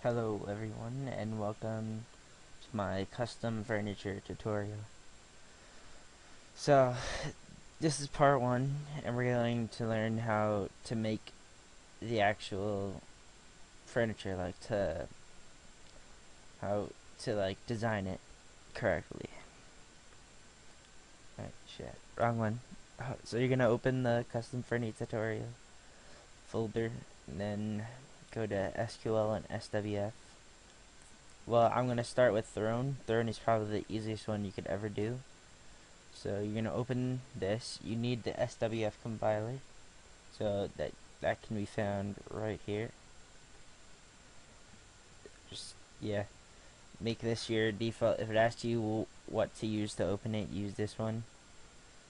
Hello everyone and welcome to my custom furniture tutorial. So this is part 1 and we're going to learn how to make the actual furniture, how to design it correctly. Alright, shit, wrong one. So you're gonna open the custom furniture tutorial folder and then go to SQL and SWF. Well, I'm going to start with Throne. Throne is probably the easiest one you could ever do. So you're going to open this. You need the SWF compiler. So that can be found right here. Yeah. Make this your default. If it asks you what to use to open it, use this one.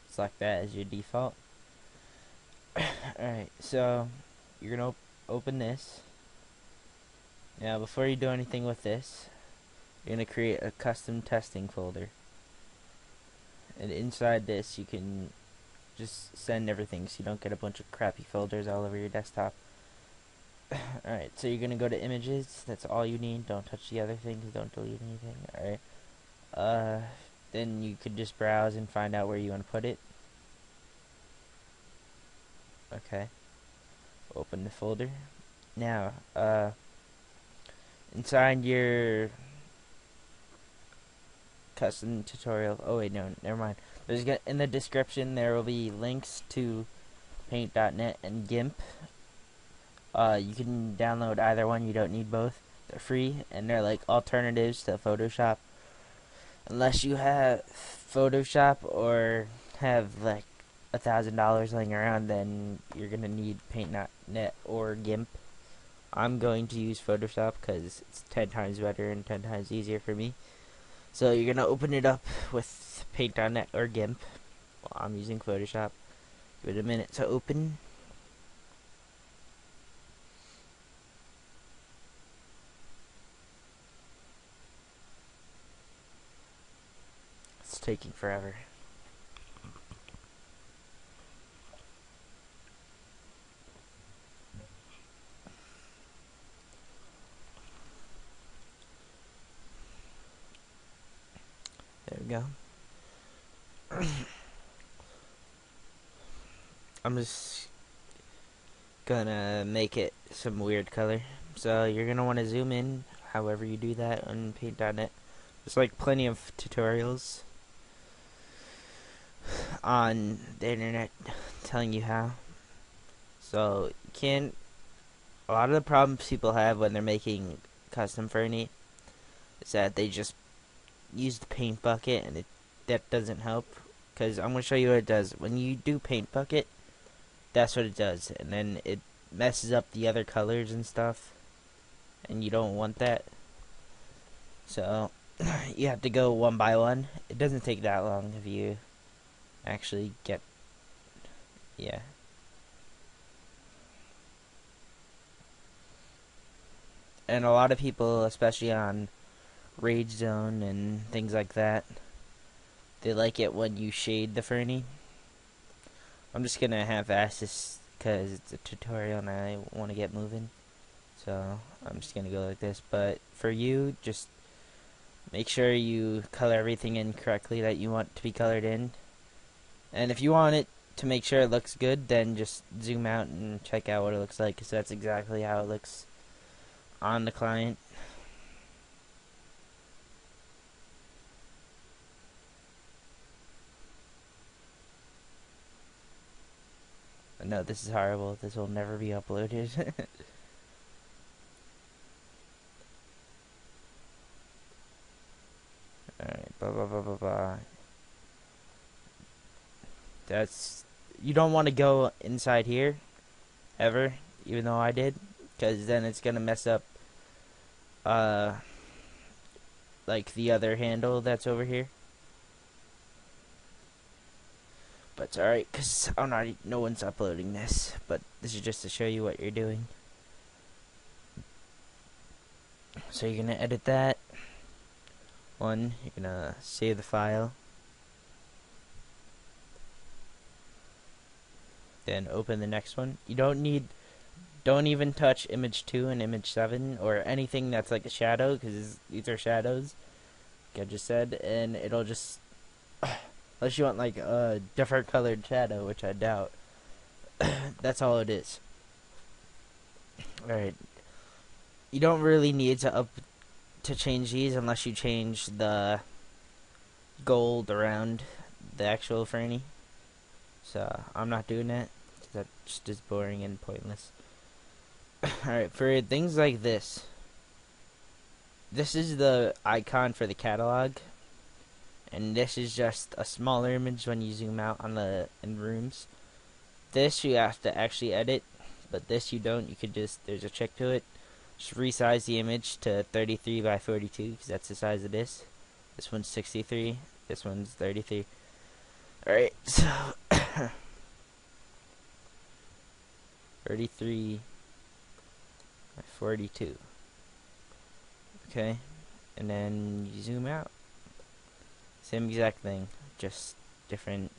Select that as your default. Alright, so you're going to open this. Now, before you do anything with this, you're going to create a custom testing folder. And inside this, you can just send everything so you don't get a bunch of crappy folders all over your desktop. Alright, so you're going to go to images. That's all you need. Don't touch the other things. Don't delete anything. Alright. Then you could just browse and find out where you want to put it. Okay. Open the folder. Now, inside your custom tutorial. Oh wait, no, never mind. In the description there will be links to paint.net and Gimp. You can download either one. You don't need both. They're free and they're like alternatives to Photoshop. Unless you have Photoshop or have like $1,000 laying around, then you're gonna need paint.net or Gimp. I'm going to use Photoshop because it's 10 times better and 10 times easier for me. So you're going to open it up with paint.net or Gimp. Well, I'm using Photoshop. Give it a minute to open. It's taking forever. There we go. I'm just gonna make it some weird color. So you're gonna want to zoom in however you do that on paint.net. There's like plenty of tutorials on the internet telling you how. So you can't. A lot of the problems people have when they're making custom furniture is that they just use the paint bucket, and that doesn't help. Because I'm going to show you what it does. When you do paint bucket, that's what it does. And then it messes up the other colors and stuff. And you don't want that. So, you have to go one by one. It doesn't take that long if you actually get... Yeah. And a lot of people, especially on Rage Zone and things like that, they like it when you shade the fernie. I'm just gonna half-ass this because it's a tutorial and I want to get moving, so I'm just gonna go like this. But for you, just make sure you color everything in correctly that you want to be colored in. And if you want it to make sure it looks good, then just zoom out and check out what it looks like, because that's exactly how it looks on the client. No, this is horrible. This will never be uploaded. Alright, blah blah blah blah blah. You don't want to go inside here, ever, even though I did, because then it's gonna mess up, like the other handle that's over here. But it's alright, because no one's uploading this, but this is just to show you what you're doing. So you're gonna edit that one, you're gonna save the file, then open the next one. You don't need don't even touch image 2 and image 7 or anything that's like a shadow, because these are shadows, like I just said, and it'll just, unless you want like a different colored shadow, which I doubt, that's all it is. Alright, you don't really need to change these unless you change the gold around the actual Franny. So I'm not doing that, because that just is boring and pointless. Alright, for things like this is the icon for the catalog, and this is just a smaller image when you zoom out on in rooms. This you have to actually edit, but this you don't. You could just, there's a trick to it. Just resize the image to 33 by 42, because that's the size of this. This one's 63, this one's 33. Alright, so 33 by 42. Okay, and then you zoom out. Same exact thing, just different.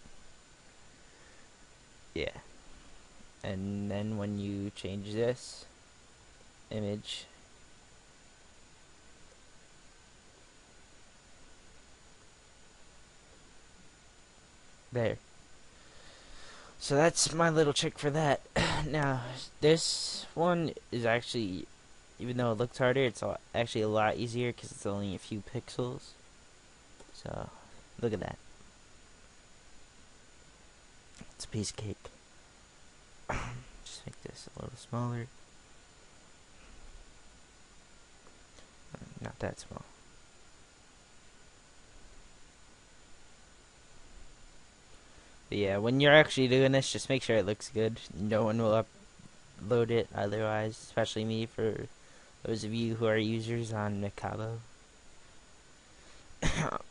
Yeah. And then when you change this image, there. So that's my little trick for that. Now, this one is actually, even though it looks harder, it's actually a lot easier because it's only a few pixels. So, look at that. It's a piece of cake. Just make this a little smaller. Not that small. But yeah, when you're actually doing this, just make sure it looks good. No one will upload it otherwise, especially me, for those of you who are users on Habbo.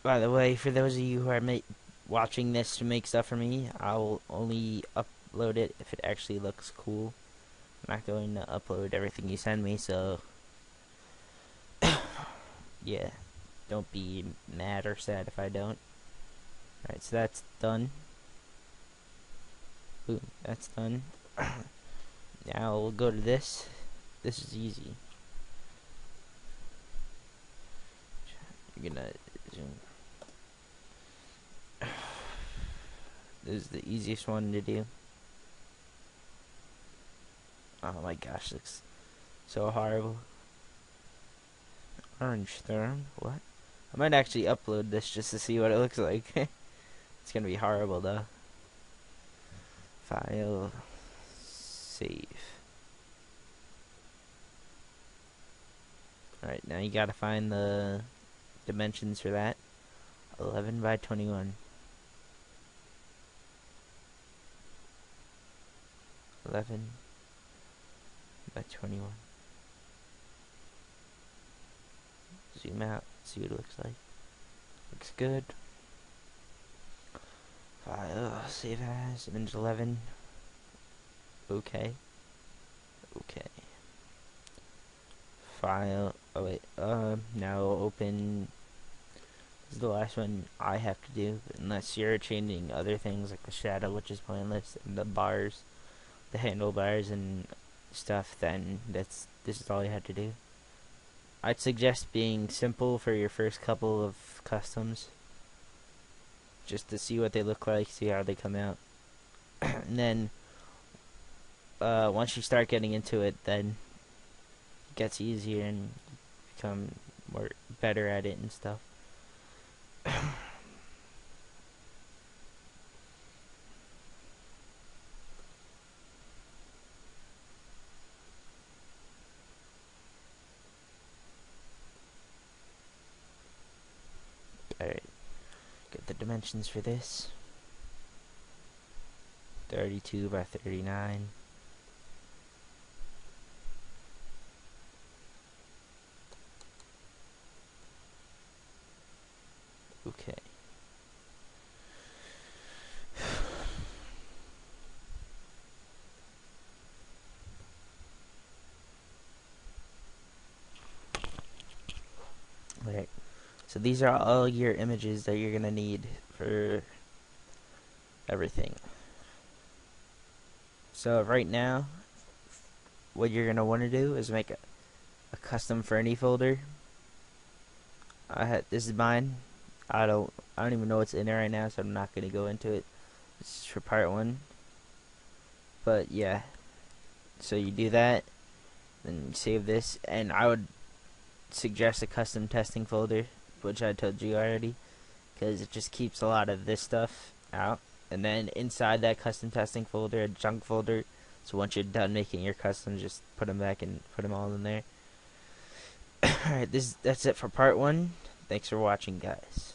By the way, for those of you who are watching this to make stuff for me, I'll only upload it if it actually looks cool. I'm not going to upload everything you send me, so yeah, don't be mad or sad if I don't. Alright, so that's done. Boom, that's done. Now we'll go to this. This is easy. You're gonna zoom. This is the easiest one to do. Oh my gosh, looks so horrible. Orange therm, what? I might actually upload this just to see what it looks like. It's gonna be horrible though. File, save. Alright, now you gotta find the dimensions for that. 11 by 21. 11 by 21. Zoom out, see what it looks like. Looks good. File, save as, image 11. Okay. Okay. File, oh wait, now open, this is the last one I have to do, unless you're changing other things like the shadow, which is pointless, and the bars, the handlebars and stuff, then this is all you have to do. I'd suggest being simple for your first couple of customs, just to see what they look like, see how they come out. And then once you start getting into it, then it gets easier and you become better at it and stuff. Alright, get the dimensions for this. 32 by 39. Okay. Alright. So these are all your images that you're gonna need for everything. So right now, what you're gonna want to do is make a custom Fernie folder. This is mine. I don't even know what's in it right now, so I'm not gonna go into it. This is for part 1. But yeah, so you do that, then you save this, and I would suggest a custom testing folder, which I told you already, because it just keeps a lot of this stuff out. And then inside that custom testing folder, a junk folder. So once you're done making your customs, just put them back and put them all in there. Alright, that's it for part 1. Thanks for watching, guys.